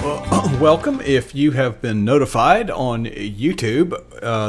Welcome. If you have been notified on YouTube,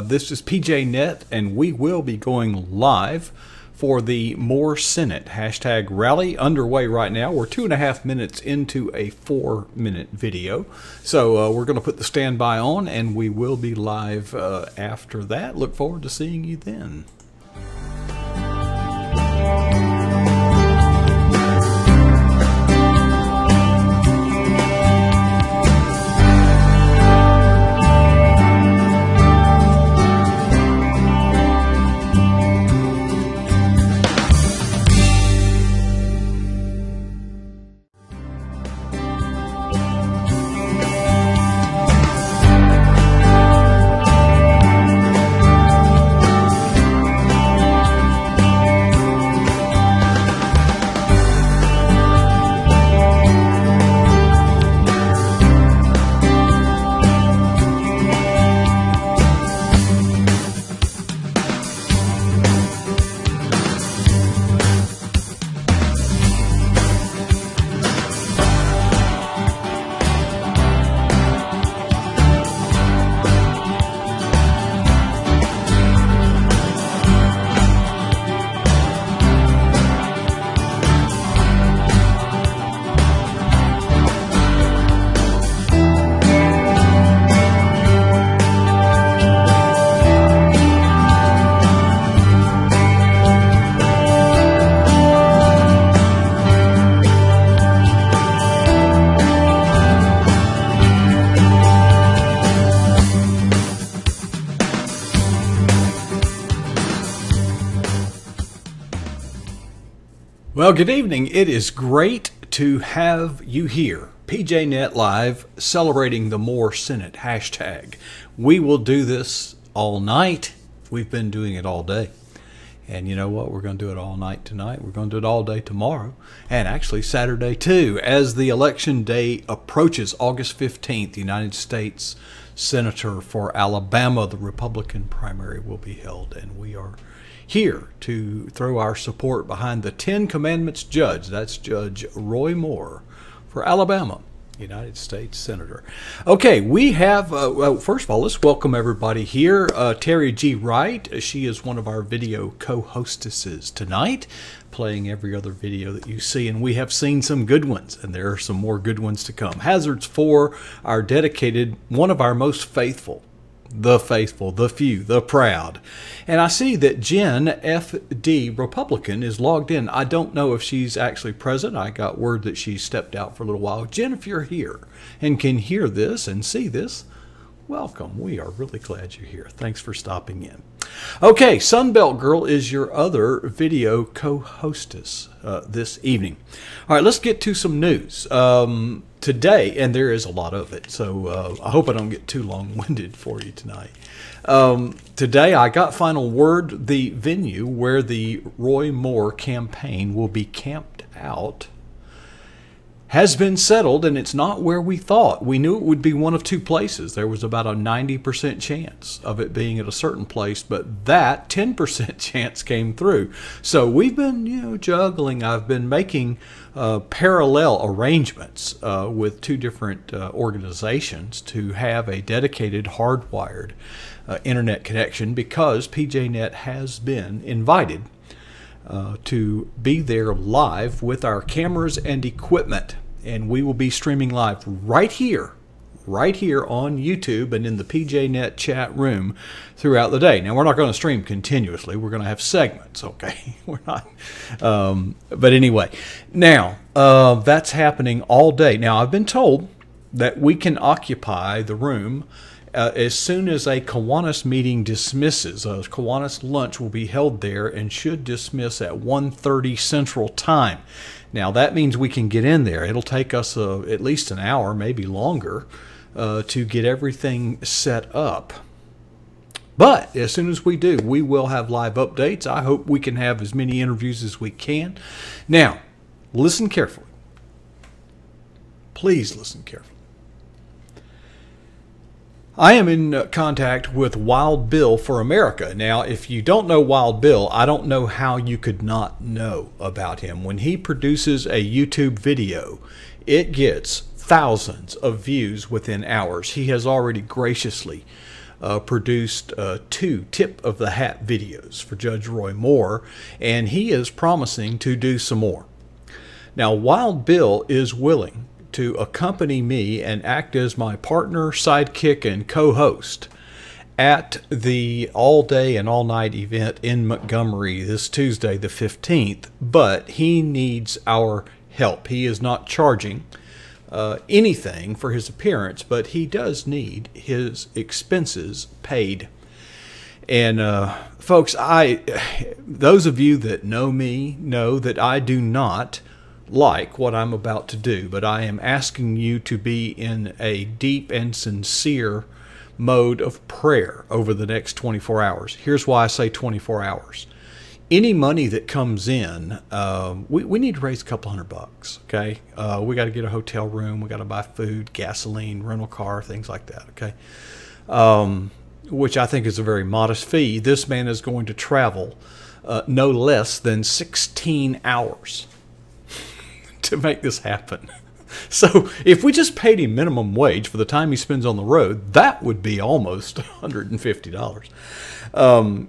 this is PJNET, and we will be going live for the More Senate hashtag rally underway right now. We're 2.5 minutes into a 4-minute video. So we're going to put the standby on, and we will be live after that. Look forward to seeing you then. Well, good evening. It is great to have you here. PJNet Live celebrating the More Senate hashtag. We will do this all night. We've been doing it all day. And you know what? We're going to do it all night tonight. We're going to do it all day tomorrow. And actually Saturday too. As the election day approaches, August 15th, the United States Senator for Alabama, the Republican primary will be held. And we are here to throw our support behind the 10 Commandments judge. That's Judge Roy Moore for Alabama, United States Senator. Okay, we have, well, first of all, let's welcome everybody here. Terry G. Wright, she is one of our video co-hostesses tonight, playing every other video that you see, and we have seen some good ones, and there are some more good ones to come. Hazards 4, our dedicated, one of our most faithful, the few, the proud. And I see that Jen FD Republican is logged in. I don't know if she's actually present. I got word that she stepped out for a little while. Jen, if you're here and can hear this and see this, welcome. We are really glad you're here. Thanks for stopping in. Okay, Sunbelt Girl is your other video co-hostess this evening. All right, let's get to some news. Today, and there is a lot of it, so I hope I don't get too long-winded for you tonight. Today, I got final word the venue where the Roy Moore campaign will be camped out has been settled, and it's not where we thought. We knew it would be one of two places. There was about a 90% chance of it being at a certain place, but that 10% chance came through. So we've been, juggling. I've been making parallel arrangements with two different organizations to have a dedicated hardwired internet connection, because PJNet has been invited to be there live with our cameras and equipment, and we will be streaming live right here on YouTube and in the PJNet chat room throughout the day. Now, we're not going to stream continuously. We're going to have segments, okay? We're not. But anyway, now that's happening all day. Now, I've been told that we can occupy the room as soon as a Kiwanis meeting dismisses. A Kiwanis lunch will be held there and should dismiss at 1:30 Central Time. Now, that means we can get in there. It'll take us at least an hour, maybe longer, to get everything set up. But as soon as we do, we will have live updates. I hope we can have as many interviews as we can. Now, listen carefully. Please listen carefully. I am in contact with Wild Bill for America. Now, if you don't know Wild Bill, I don't know how you could not know about him. When he produces a YouTube video, it gets thousands of views within hours. He has already graciously produced 2 tip of the hat videos for Judge Roy Moore, and he is promising to do some more. Now, Wild Bill is willing to accompany me and act as my partner, sidekick, and co-host at the all-day and all-night event in Montgomery this Tuesday the 15th, but he needs our help. He is not charging anything for his appearance, but he does need his expenses paid. And folks, those of you that know me know that I do not like what I'm about to do, but I am asking you to be in a deep and sincere mode of prayer over the next 24 hours. Here's why I say 24 hours. Any money that comes in, we need to raise a couple $100, okay? We got to get a hotel room, we got to buy food, gasoline, rental car, things like that, okay? Which I think is a very modest fee. This man is going to travel no less than 16 hours to make this happen. So if we just paid him minimum wage for the time he spends on the road, that would be almost $150.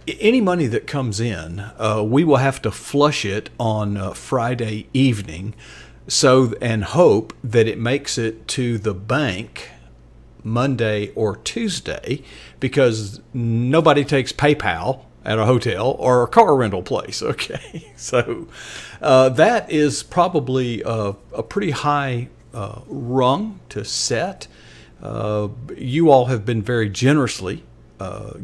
Any money that comes in, we will have to flush it on Friday evening, and hope that it makes it to the bank Monday or Tuesday, because nobody takes PayPal at a hotel or a car rental place, okay? So that is probably a pretty high rung to set. You all have been very generously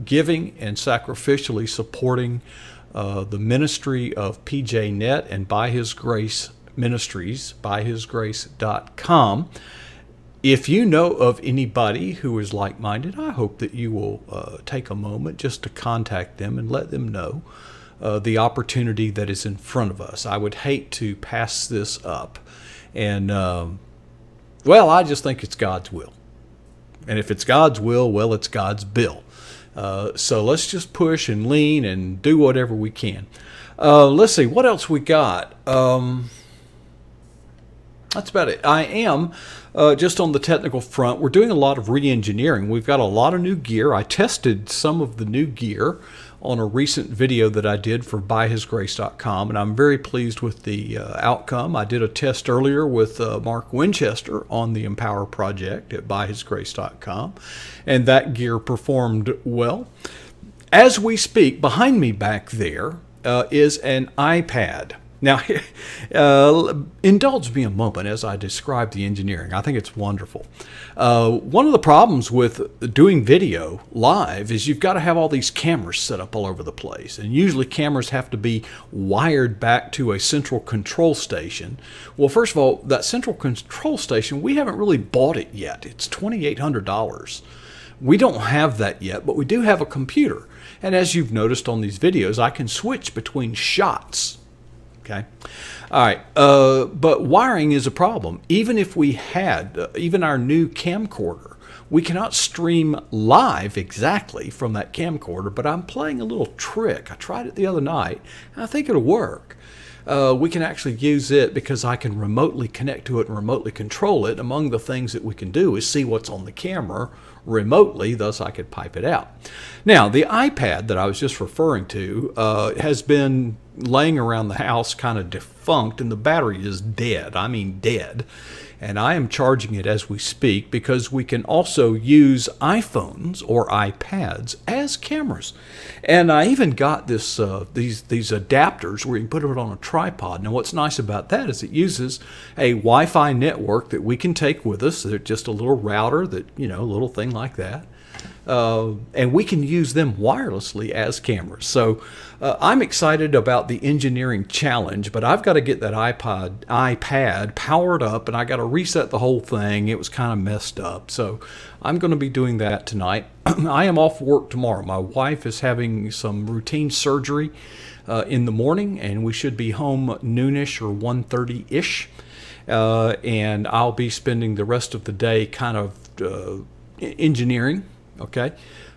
giving and sacrificially supporting the ministry of PJNET and By His Grace Ministries, byhisgrace.com. If you know of anybody who is like-minded, I hope that you will take a moment just to contact them and let them know the opportunity that is in front of us. I would hate to pass this up. And, well, I just think it's God's will. And if it's God's will, well, it's God's bill. So let's just push and lean and do whatever we can. Let's see, what else we got? That's about it. I am just on the technical front. We're doing a lot of re-engineering. We've got a lot of new gear. I tested some of the new gear on a recent video that I did for byhisgrace.com, and I'm very pleased with the outcome. I did a test earlier with Mark Winchester on the Empower project at byhisgrace.com, and that gear performed well. As we speak, behind me back there is an iPad. Now, indulge me a moment as I describe the engineering. I think it's wonderful. One of the problems with doing video live is you've got to have all these cameras set up all over the place. And usually cameras have to be wired back to a central control station. Well, first of all, that central control station, we haven't really bought it yet. It's $2,800. We don't have that yet, but we do have a computer. And as you've noticed on these videos, I can switch between shots. Okay. All right. But wiring is a problem. Even if we had, even our new camcorder, we cannot stream live exactly from that camcorder, but I'm playing a little trick. I tried it the other night, and I think it'll work. We can actually use it because I can remotely connect to it and remotely control it. Among the things that we can do is see what's on the camera remotely, thus I could pipe it out. Now, the iPad that I was just referring to has been laying around the house kind of defunct, and the battery is dead. I mean dead. And I am charging it as we speak because we can also use iPhones or iPads as cameras. And I even got this these adapters where you can put it on a tripod. Now what's nice about that is it uses a Wi-Fi network that we can take with us. They're just a little router that, you know, a little thing like that. And we can use them wirelessly as cameras. So I'm excited about the engineering challenge, but I've got to get that iPad powered up, and I got to reset the whole thing. It was kind of messed up. So I'm going to be doing that tonight. I am off work tomorrow. My wife is having some routine surgery in the morning, and we should be home noonish or 1:30-ish. And I'll be spending the rest of the day kind of engineering, okay,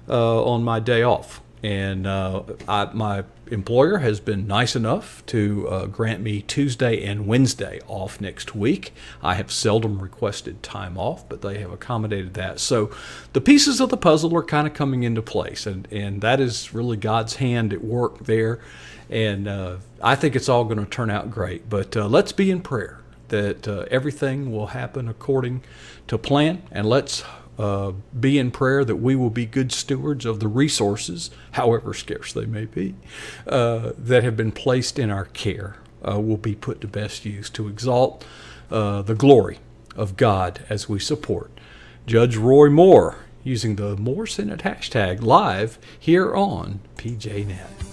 on my day off. And my employer has been nice enough to grant me Tuesday and Wednesday off next week. I have seldom requested time off, but they have accommodated that. So the pieces of the puzzle are kind of coming into place, and that is really God's hand at work there. And I think it's all going to turn out great. But let's be in prayer that everything will happen according to plan, and let's be in prayer that we will be good stewards of the resources, however scarce they may be, that have been placed in our care, will be put to best use to exalt the glory of God as we support Judge Roy Moore using the More Senate hashtag live here on PJNet.